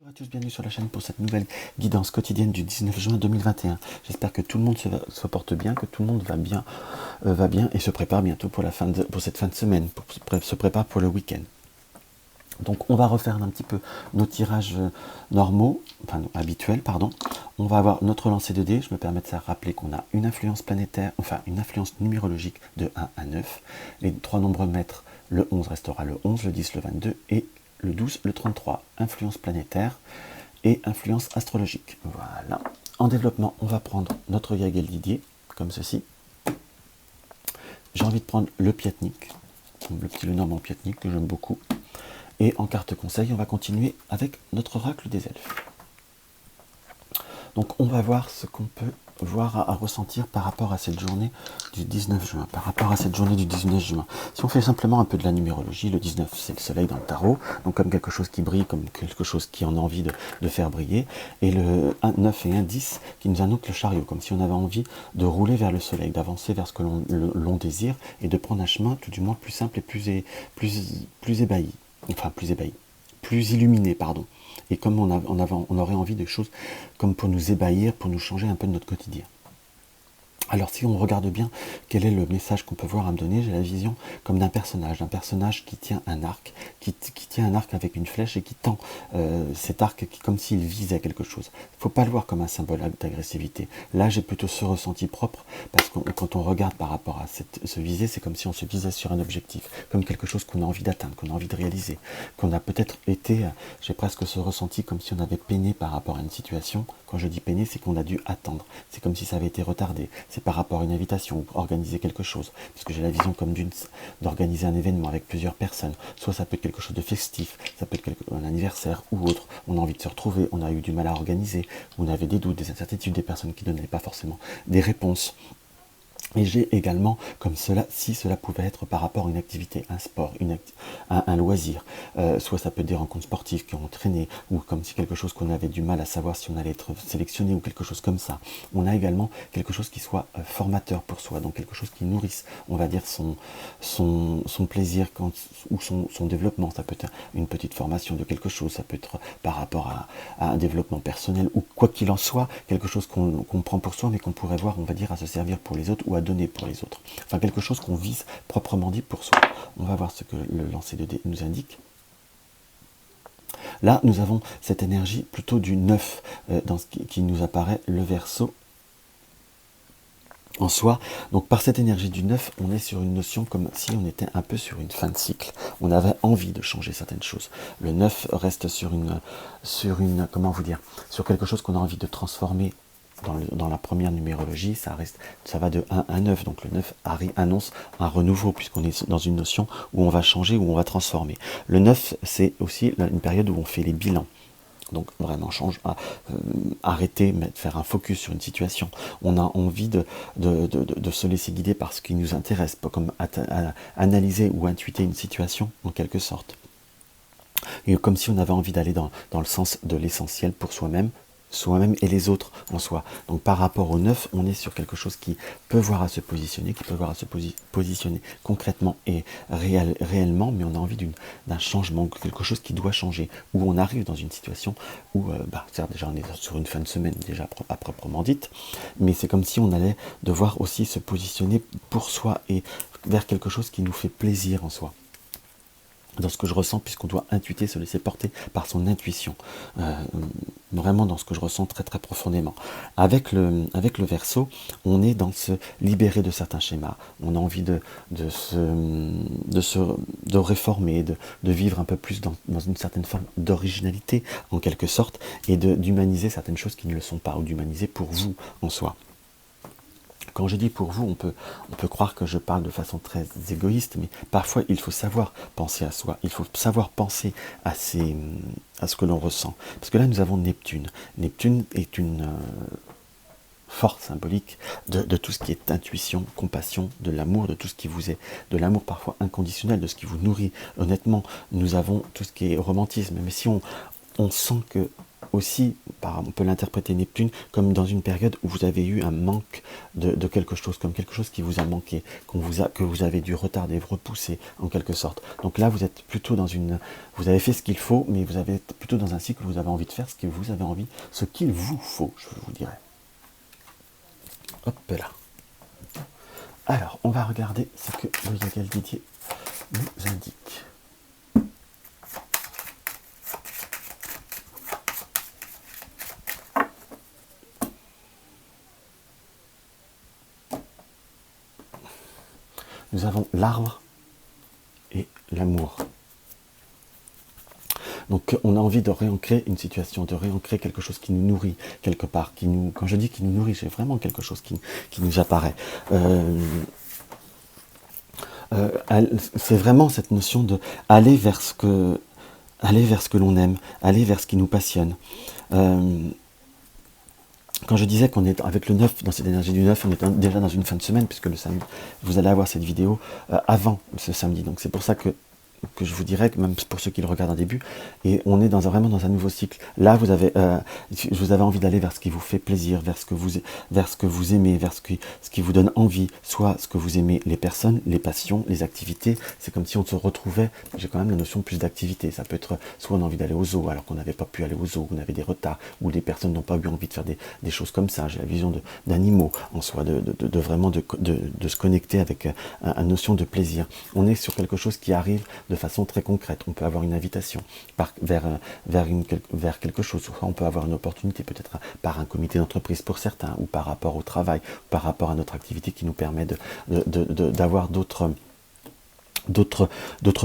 Bonjour à tous, bienvenue sur la chaîne pour cette nouvelle guidance quotidienne du 19 juin 2021. J'espère que tout le monde se porte bien, que tout le monde va bien et se prépare bientôt pour cette fin de semaine, se prépare pour le week-end. Donc on va refaire un petit peu nos tirages normaux, enfin habituels, pardon. On va avoir notre lancer de dés. Je me permets de rappeler qu'on a une influence planétaire, enfin une influence numérologique de 1 à 9. Les trois nombres maîtres, le 11 restera le 11, le 10 le 22 et le 12 le 33. Influence planétaire et influence astrologique. Voilà. En développement, on va prendre notre Yagel Didier, comme ceci. J'ai envie de prendre le Piatnik, le petit Lenormand Piatnik que j'aime beaucoup. Et en carte conseil, on va continuer avec notre oracle des elfes. Donc on va voir ce qu'on peut voir à ressentir par rapport à cette journée du 19 juin. Si on fait simplement un peu de la numérologie, le 19 c'est le soleil dans le tarot, donc comme quelque chose qui brille, comme quelque chose qui en a envie de faire briller. Et le 9 et 1, 10 qui nous annoncent le chariot, comme si on avait envie de rouler vers le soleil, d'avancer vers ce que l'on désire et de prendre un chemin tout du moins plus simple et plus ébahi. Enfin plus illuminé, pardon. Et comme on aurait envie de choses comme pour nous ébahir, pour nous changer un peu de notre quotidien. Alors si on regarde bien, quel est le message qu'on peut voir à me donner? J'ai la vision comme d'un personnage qui tient un arc, qui tient un arc avec une flèche et qui tend cet arc comme s'il visait quelque chose. Il ne faut pas le voir comme un symbole d'agressivité. Là j'ai plutôt ce ressenti propre, parce que quand on regarde par rapport à ce visé, c'est comme si on se visait sur un objectif, comme quelque chose qu'on a envie d'atteindre, qu'on a envie de réaliser, qu'on a peut-être été, j'ai presque ce ressenti comme si on avait peiné par rapport à une situation. Quand je dis peiner, c'est qu'on a dû attendre, c'est comme si ça avait été retardé. C'est par rapport à une invitation ou organiser quelque chose, parce que j'ai la vision comme d'organiser un événement avec plusieurs personnes. Soit ça peut être quelque chose de festif, ça peut être un anniversaire ou autre. On a envie de se retrouver, on a eu du mal à organiser, on avait des doutes, des incertitudes, des personnes qui ne donnaient pas forcément des réponses. Et j'ai également, comme cela, si cela pouvait être par rapport à une activité, un sport, un loisir, soit ça peut être des rencontres sportives qui ont traîné, ou comme si quelque chose qu'on avait du mal à savoir si on allait être sélectionné, ou quelque chose comme ça. On a également quelque chose qui soit formateur pour soi, donc quelque chose qui nourrisse, on va dire, son plaisir ou son développement. Ça peut être une petite formation de quelque chose, ça peut être par rapport à un développement personnel, ou quoi qu'il en soit, quelque chose qu'on prend pour soi, mais qu'on pourrait voir, on va dire, à se servir pour les autres, ou à donner pour les autres. Enfin, quelque chose qu'on vise proprement dit pour soi. On va voir ce que le lancer de dés nous indique. Là, nous avons cette énergie plutôt du 9 dans ce qui nous apparaît, le Verseau en soi. Donc par cette énergie du 9, on est sur une notion comme si on était un peu sur une fin de cycle. On avait envie de changer certaines choses. Le 9 reste sur comment vous dire, sur quelque chose qu'on a envie de transformer. Dans la première numérologie, ça va de 1 à 9, donc le 9 annonce un renouveau, puisqu'on est dans une notion où on va changer, où on va transformer. Le 9, c'est aussi une période où on fait les bilans. Donc vraiment arrêter, faire un focus sur une situation. On a envie de se laisser guider par ce qui nous intéresse, pas comme analyser ou intuiter une situation en quelque sorte. Et comme si on avait envie d'aller dans le sens de l'essentiel pour soi-même et les autres en soi. Donc par rapport au 9, on est sur quelque chose qui peut voir à se positionner, positionner concrètement et réellement, mais on a envie d'un changement, quelque chose qui doit changer, où on arrive dans une situation où, certes déjà on est sur une fin de semaine déjà à proprement dite, mais c'est comme si on allait devoir aussi se positionner pour soi et vers quelque chose qui nous fait plaisir en soi. Dans ce que je ressens, puisqu'on doit intuiter, se laisser porter par son intuition. Vraiment dans ce que je ressens très très profondément. Avec le Verseau, on est dans se libérer de certains schémas. On a envie de réformer, de vivre un peu plus dans une certaine forme d'originalité, en quelque sorte, et d'humaniser certaines choses qui ne le sont pas, ou d'humaniser pour vous en soi. Quand je dis pour vous, on peut croire que je parle de façon très égoïste, mais parfois il faut savoir penser à soi, il faut savoir penser à ce que l'on ressent. Parce que là nous avons Neptune. Neptune est une force symbolique de tout ce qui est intuition, compassion, de l'amour, de tout ce qui vous est, de l'amour parfois inconditionnel, de ce qui vous nourrit. Honnêtement, nous avons tout ce qui est romantisme, mais si on sent que aussi, on peut l'interpréter Neptune comme dans une période où vous avez eu un manque de quelque chose, comme quelque chose qui vous a manqué, que vous avez dû retarder, repousser en quelque sorte. Donc là, vous êtes plutôt dans vous avez fait ce qu'il faut, mais vous avez plutôt dans un cycle où vous avez envie de faire ce que vous avez envie, ce qu'il vous faut, je vous dirais. Hop là. Alors, on va regarder ce que le Yagal Didier nous indique. Nous avons l'arbre et l'amour. Donc on a envie de réancrer une situation, de réancrer quelque chose qui nous nourrit quelque part. Quand je dis qui nous nourrit, c'est vraiment quelque chose qui nous apparaît. C'est vraiment cette notion de aller vers ce que l'on aime, aller vers ce qui nous passionne. Quand je disais qu'on est avec le 9, dans cette énergie du 9, on est déjà dans une fin de semaine, puisque le samedi, vous allez avoir cette vidéo avant ce samedi. Donc c'est pour ça que je vous dirais, même pour ceux qui le regardent en début, et on est vraiment dans un nouveau cycle. Là, vous avez envie d'aller vers ce qui vous fait plaisir, vers ce que vous aimez, vers ce qui vous donne envie, soit ce que vous aimez, les personnes, les passions, les activités. C'est comme si on se retrouvait, j'ai quand même la notion de plus d'activité. Ça peut être, soit on a envie d'aller au zoo, alors qu'on n'avait pas pu aller au zoo, on avait des retards, ou les personnes n'ont pas eu envie de faire des choses comme ça. J'ai la vision d'animaux en soi, de vraiment de se connecter avec une notion de plaisir. On est sur quelque chose qui arrive de façon très concrète. On peut avoir une invitation vers quelque chose. Soit on peut avoir une opportunité, peut-être par un comité d'entreprise pour certains, ou par rapport au travail, ou par rapport à notre activité qui nous permet d'avoir d'autres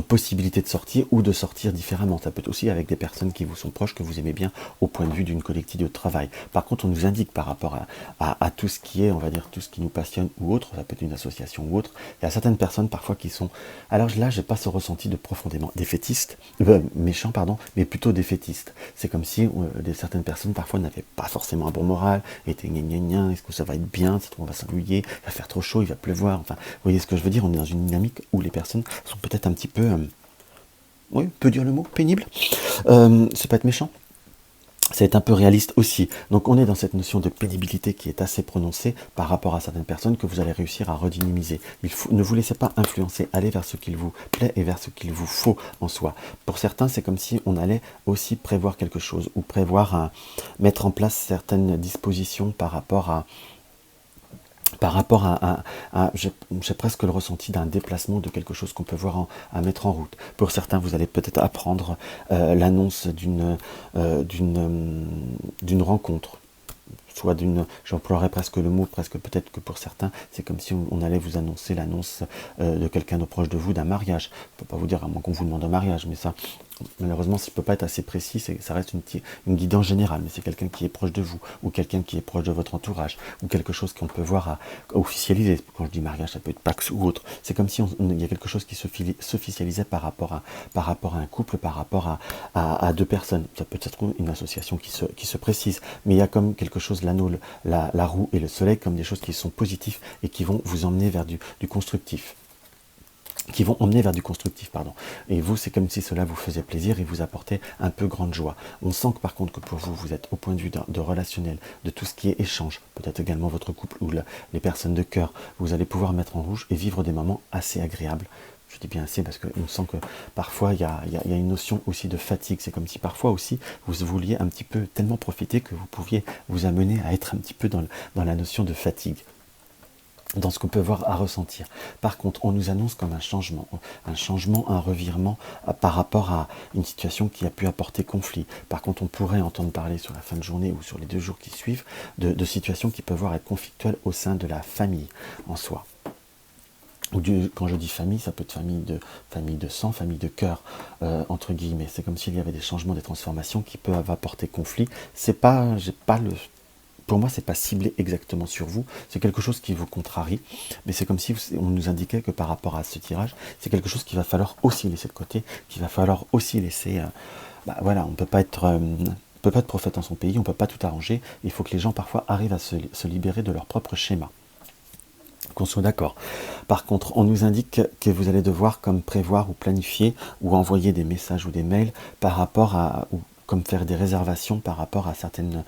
possibilités de sortir ou de sortir différemment. Ça peut être aussi avec des personnes qui vous sont proches, que vous aimez bien au point de vue d'une collectivité de travail. Par contre, on nous indique par rapport à tout ce qui est, on va dire, tout ce qui nous passionne ou autre, ça peut être une association ou autre, il y a certaines personnes parfois qui sont, alors là, j'ai pas ce ressenti de profondément défaitistes, méchants, pardon, mais plutôt défaitistes. C'est comme si certaines personnes parfois n'avaient pas forcément un bon moral, étaient gna, est-ce que ça va être bien, on va s'ennuyer, il va faire trop chaud, il va pleuvoir, enfin, vous voyez ce que je veux dire, on est dans une dynamique où les personnes sont peut-être un petit peu, oui, on peut dire le mot, pénible, c'est pas être méchant, c'est un peu réaliste aussi. Donc on est dans cette notion de pénibilité qui est assez prononcée par rapport à certaines personnes que vous allez réussir à redynamiser. Ne vous laissez pas influencer, allez vers ce qu'il vous plaît et vers ce qu'il vous faut en soi. Pour certains, c'est comme si on allait aussi prévoir quelque chose ou mettre en place certaines dispositions par rapport à j'ai presque le ressenti d'un déplacement de quelque chose qu'on peut voir à mettre en route. Pour certains, vous allez peut-être apprendre l'annonce d'une rencontre, soit j'emploierais presque le mot, presque peut-être que pour certains, c'est comme si on allait vous annoncer l'annonce de quelqu'un de proche de vous, d'un mariage. Je ne peux pas vous dire à moins qu'on vous demande un mariage, mais ça, malheureusement, ça ne peut pas être assez précis, ça reste une guidance générale, mais c'est quelqu'un qui est proche de vous, ou quelqu'un qui est proche de votre entourage, ou quelque chose qu'on peut voir à officialiser. Quand je dis mariage, ça peut être Pax ou autre. C'est comme si il y a quelque chose qui s'officialisait par rapport à un couple, par rapport à deux personnes. Ça peut être une association qui se précise, mais il y a comme quelque chose, l'anneau, la roue et le soleil, comme des choses qui sont positives et qui vont vous emmener vers du constructif. Et vous, c'est comme si cela vous faisait plaisir et vous apportait un peu grande joie. On sent que par contre que pour vous, vous êtes au point de vue de relationnel, de tout ce qui est échange, peut-être également votre couple ou les personnes de cœur, vous allez pouvoir mettre en rouge et vivre des moments assez agréables. Je dis bien assez parce qu'on sent que parfois il y a une notion aussi de fatigue. C'est comme si parfois aussi vous vouliez un petit peu tellement profiter que vous pouviez vous amener à être un petit peu dans la notion de fatigue, dans ce qu'on peut voir, à ressentir. Par contre, on nous annonce comme un changement, un revirement par rapport à une situation qui a pu apporter conflit. Par contre, on pourrait entendre parler sur la fin de journée ou sur les 2 jours qui suivent de situations qui peuvent être conflictuelles au sein de la famille en soi. Quand je dis famille, ça peut être famille de sang, famille de cœur, entre guillemets. C'est comme s'il y avait des changements, des transformations qui peuvent apporter conflit. Pour moi, c'est pas ciblé exactement sur vous, c'est quelque chose qui vous contrarie, mais c'est comme si on nous indiquait que par rapport à ce tirage, c'est quelque chose qu'il va falloir aussi laisser de côté, qu'il va falloir aussi laisser... voilà, on peut pas être prophète en son pays, on peut pas tout arranger, il faut que les gens parfois arrivent à se libérer de leur propre schéma. Qu'on soit d'accord. Par contre, on nous indique que vous allez devoir comme prévoir ou planifier ou envoyer des messages ou des mails par rapport à comme faire des réservations par rapport à certaines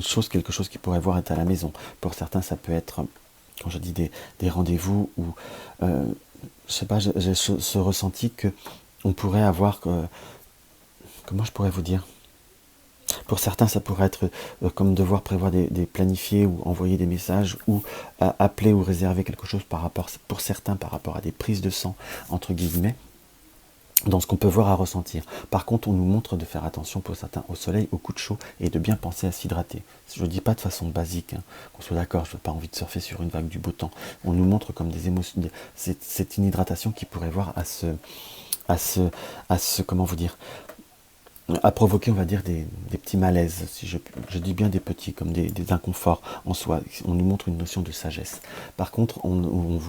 choses, quelque chose qui pourrait voir être à la maison. Pour certains, ça peut être, quand je dis des rendez-vous, ou je sais pas, j'ai ce ressenti que on pourrait avoir, comment je pourrais vous dire? Pour certains, ça pourrait être comme devoir prévoir des planifiés ou envoyer des messages ou appeler ou réserver quelque chose par rapport, pour certains, par rapport à des prises de sang, entre guillemets, dans ce qu'on peut voir à ressentir. Par contre, on nous montre de faire attention pour certains au soleil, au coup de chaud et de bien penser à s'hydrater. Je ne dis pas de façon basique, hein, qu'on soit d'accord, je n'ai pas envie de surfer sur une vague du beau temps. On nous montre comme des émotions, c'est une hydratation qui pourrait voir comment vous dire, à provoquer, on va dire, des petits malaises, si je dis bien des petits, comme des inconforts en soi. On nous montre une notion de sagesse. Par contre, on nous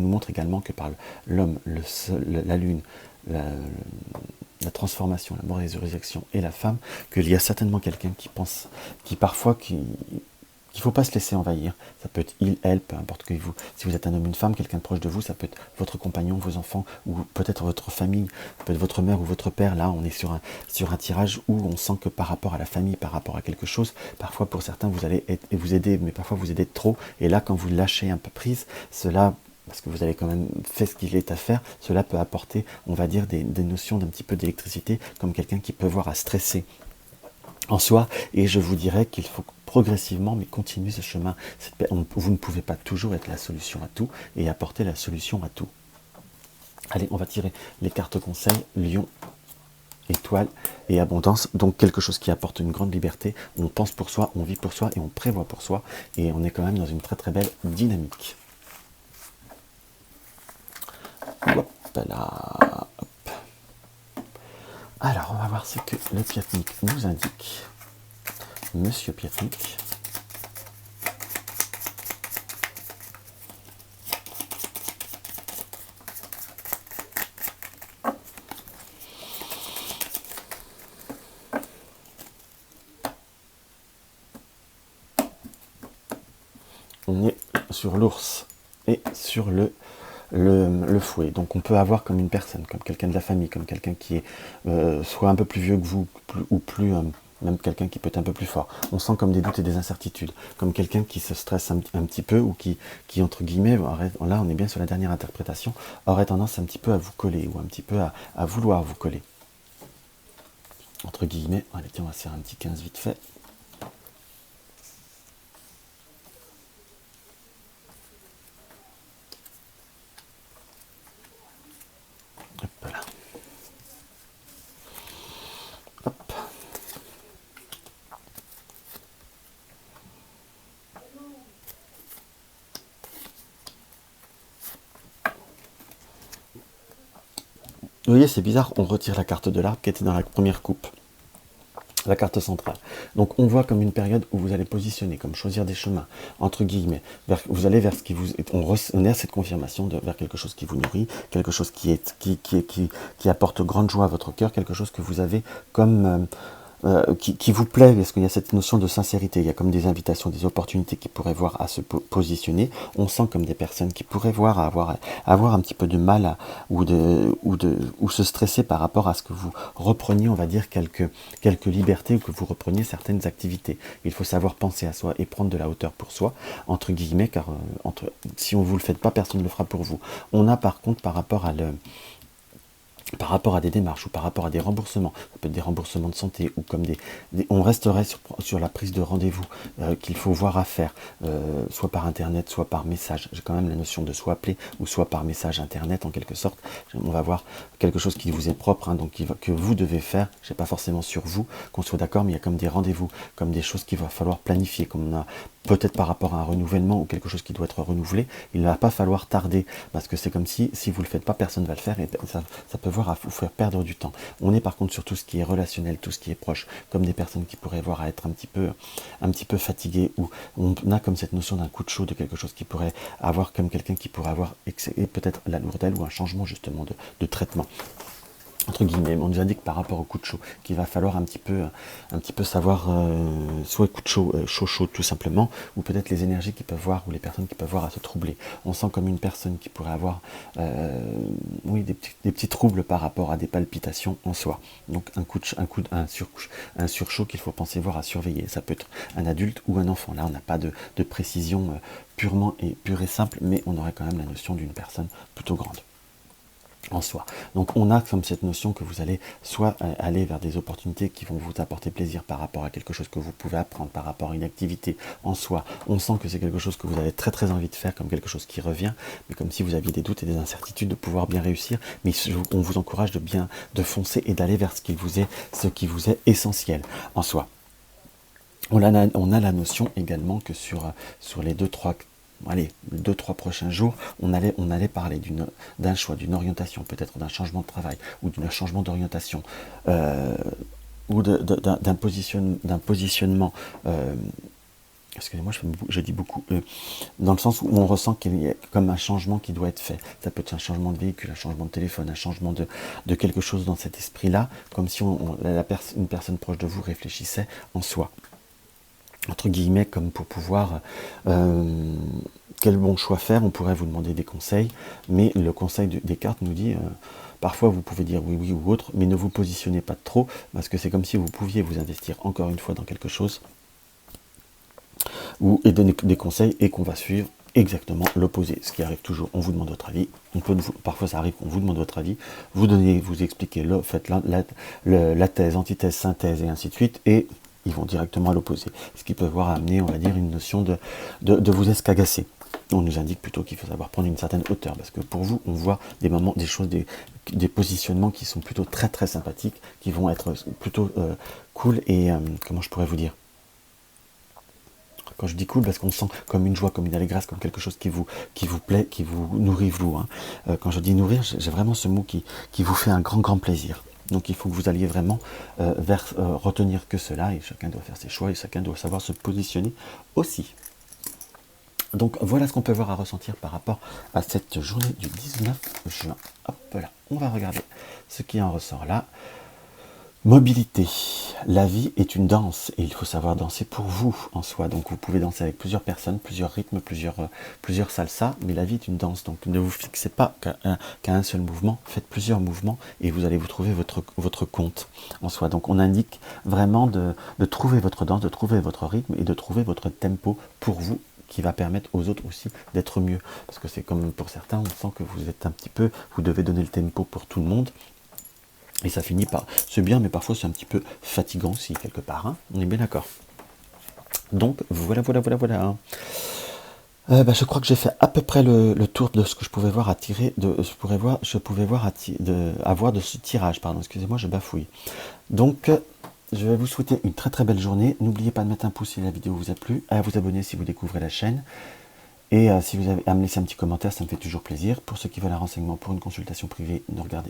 montre également que par l'homme, la lune, la transformation, la mort et la résurrection et la femme, qu'il y a certainement quelqu'un qui pense, qu'il ne faut pas se laisser envahir. Ça peut être il, elle, peu importe que vous. Si vous êtes un homme ou une femme, quelqu'un de proche de vous, ça peut être votre compagnon, vos enfants, ou peut-être votre famille, peut-être votre mère ou votre père. Là, on est sur un tirage où on sent que par rapport à la famille, par rapport à quelque chose, parfois pour certains, vous allez vous aider, mais parfois vous aidez trop. Et là, quand vous lâchez un peu prise, cela, parce que vous avez quand même fait ce qu'il est à faire, cela peut apporter, on va dire, des notions d'un petit peu d'électricité, comme quelqu'un qui peut voir à stresser en soi, et je vous dirais qu'il faut progressivement, mais continuer ce chemin. Vous ne pouvez pas toujours être la solution à tout et apporter la solution à tout. Allez, on va tirer les cartes conseils, Lion, étoile et abondance, donc quelque chose qui apporte une grande liberté. On pense pour soi, on vit pour soi et on prévoit pour soi, et on est quand même dans une très très belle dynamique. Hop là, hop. Alors, on va voir ce que le Piatnik nous indique. Monsieur Piatnik. On est sur l'ours et sur le fouet. Donc on peut avoir comme une personne, comme quelqu'un de la famille, comme quelqu'un qui est soit un peu plus vieux que vous, ou plus même quelqu'un qui peut être un peu plus fort. On sent comme des doutes et des incertitudes, comme quelqu'un qui se stresse un petit peu, ou qui entre guillemets, là on est bien sur la dernière interprétation, aurait tendance un petit peu à vous coller, ou un petit peu à vouloir vous coller. Entre guillemets, allez tiens, on va se faire un petit 15 vite fait. Hop là. Hop. Vous voyez, c'est bizarre, on retire la carte de l'arbre qui était dans la première coupe. La carte centrale. Donc on voit comme une période où vous allez positionner, comme choisir des chemins, entre guillemets. Vous allez vers ce qui vous... On est à cette confirmation vers quelque chose qui vous nourrit, quelque chose qui apporte grande joie à votre cœur, quelque chose que vous avez comme... qui vous plaît, parce qu'il y a cette notion de sincérité, il y a comme des invitations, des opportunités qui pourraient voir à se positionner. On sent comme des personnes qui pourraient voir à avoir un petit peu de mal ou se stresser par rapport à ce que vous repreniez, on va dire, quelques libertés, ou que vous repreniez certaines activités. Il faut savoir penser à soi et prendre de la hauteur pour soi, entre guillemets, car si on ne vous le fait pas, personne ne le fera pour vous. On a par contre, par rapport à des démarches, ou par rapport à des remboursements, ça peut être des remboursements de santé, ou comme on resterait sur la prise de rendez-vous qu'il faut voir à faire, soit par internet, soit par message. J'ai quand même la notion de soit appeler, ou soit par message internet en quelque sorte. On va voir quelque chose qui vous est propre, hein, donc que vous devez faire. Je sais pas forcément sur vous, qu'on soit d'accord, mais il y a comme des rendez-vous, comme des choses qu'il va falloir planifier, comme on a peut-être par rapport à un renouvellement ou quelque chose qui doit être renouvelé. Il ne va pas falloir tarder, parce que c'est comme si vous ne le faites pas, personne ne va le faire, et ça peut voir à vous faire perdre du temps. On est par contre sur tout ce qui est relationnel, tout ce qui est proche, comme des personnes qui pourraient voir à être un petit peu fatiguées, ou on a comme cette notion d'un coup de chaud, de quelque chose qui pourrait avoir comme quelqu'un qui pourrait avoir peut-être la lourdelle, ou un changement justement de traitement. entre guillemets, on nous indique par rapport au coup de chaud qu'il va falloir un petit peu savoir, soit coup de chaud, chaud tout simplement, ou peut-être les énergies qui peuvent voir, ou les personnes qui peuvent voir à se troubler. On sent comme une personne qui pourrait avoir oui, des petits troubles par rapport à des palpitations en soi. Donc un surchaud qu'il faut penser voir à surveiller. Ça peut être un adulte ou un enfant. Là, on n'a pas de précision pure et simple, mais on aurait quand même la notion d'une personne plutôt grande en soi. Donc on a comme cette notion que vous allez soit aller vers des opportunités qui vont vous apporter plaisir par rapport à quelque chose que vous pouvez apprendre, par rapport à une activité en soi. On sent que c'est quelque chose que vous avez très très envie de faire, comme quelque chose qui revient, mais comme si vous aviez des doutes et des incertitudes de pouvoir bien réussir. Mais on vous encourage de foncer et d'aller vers ce qui vous est essentiel en soi. On a la notion également que sur les 2-3 prochains jours, on allait parler d'un choix, d'une orientation, peut-être d'un changement de travail, ou d'un changement d'orientation, ou d'un positionnement, excusez-moi, je dis beaucoup, dans le ssens où on ressent qu'il y a comme un changement qui doit être fait. Ça peut être un changement de véhicule, un changement de téléphone, un changement de quelque chose dans cet esprit-là, comme si une personne proche de vous réfléchissait en soi, entre guillemets, comme pour pouvoir quel bon choix faire. On pourrait vous demander des conseils, mais le conseil des cartes nous dit parfois vous pouvez dire oui oui ou autre, mais ne vous positionnez pas trop, parce que c'est comme si vous pouviez vous investir encore une fois dans quelque chose et donner des conseils et qu'on va suivre exactement l'opposé, ce qui arrive toujours. On vous demande votre avis, parfois ça arrive qu'on vous demande votre avis, vous expliquez, faites la thèse, antithèse, synthèse et ainsi de suite, et ils vont directement à l'opposé, ce qui peut voir amener, on va dire, une notion de vous escagasser. On nous indique plutôt qu'il faut savoir prendre une certaine hauteur, parce que pour vous, on voit des moments, des choses, des positionnements qui sont plutôt très très sympathiques, qui vont être plutôt cool et, comment je pourrais vous dire, quand je dis cool, parce qu'on sent comme une joie, comme une allégresse, comme quelque chose qui vous plaît, qui vous nourrit vous. Hein. Quand je dis nourrir, j'ai vraiment ce mot qui vous fait un grand plaisir. Donc il faut que vous alliez vraiment retenir que cela, et chacun doit faire ses choix, et chacun doit savoir se positionner aussi. Donc voilà ce qu'on peut voir à ressentir par rapport à cette journée du 19 juin. Hop là, on va regarder ce qui en ressort là. Mobilité. La vie est une danse et il faut savoir danser pour vous en soi. Donc vous pouvez danser avec plusieurs personnes, plusieurs rythmes, plusieurs salsas, mais la vie est une danse. Donc ne vous fixez pas qu'à un seul mouvement, faites plusieurs mouvements et vous allez vous trouver votre compte en soi. Donc on indique vraiment de trouver votre danse, de trouver votre rythme et de trouver votre tempo pour vous, qui va permettre aux autres aussi d'être mieux. Parce que c'est comme pour certains, on sent que vous êtes un petit peu, vous devez donner le tempo pour tout le monde. Et ça finit par, c'est bien, mais parfois c'est un petit peu fatigant aussi, quelque part. Hein, on est bien d'accord. Donc, voilà. Je crois que j'ai fait à peu près le tour de ce que je pouvais voir avoir de ce tirage. Pardon, excusez-moi, je bafouille. Donc, je vais vous souhaiter une très très belle journée. N'oubliez pas de mettre un pouce si la vidéo vous a plu, à vous abonner si vous découvrez la chaîne. Et si vous avez à me laisser un petit commentaire, ça me fait toujours plaisir. Pour ceux qui veulent un renseignement pour une consultation privée,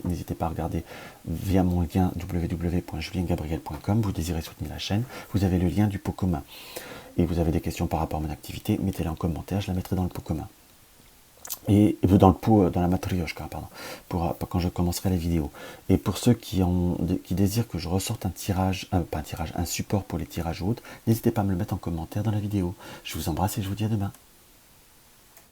n'hésitez pas à regarder via mon lien www.juliengabriel.com. Vous désirez soutenir la chaîne, vous avez le lien du pot commun. Et vous avez des questions par rapport à mon activité, mettez-les en commentaire, je la mettrai dans le pot commun. Et dans le pot, dans la matrioshka, pardon, pour quand je commencerai la vidéo. Et pour ceux qui désirent que je ressorte un support pour les tirages ou autres, n'hésitez pas à me le mettre en commentaire dans la vidéo. Je vous embrasse et je vous dis à demain.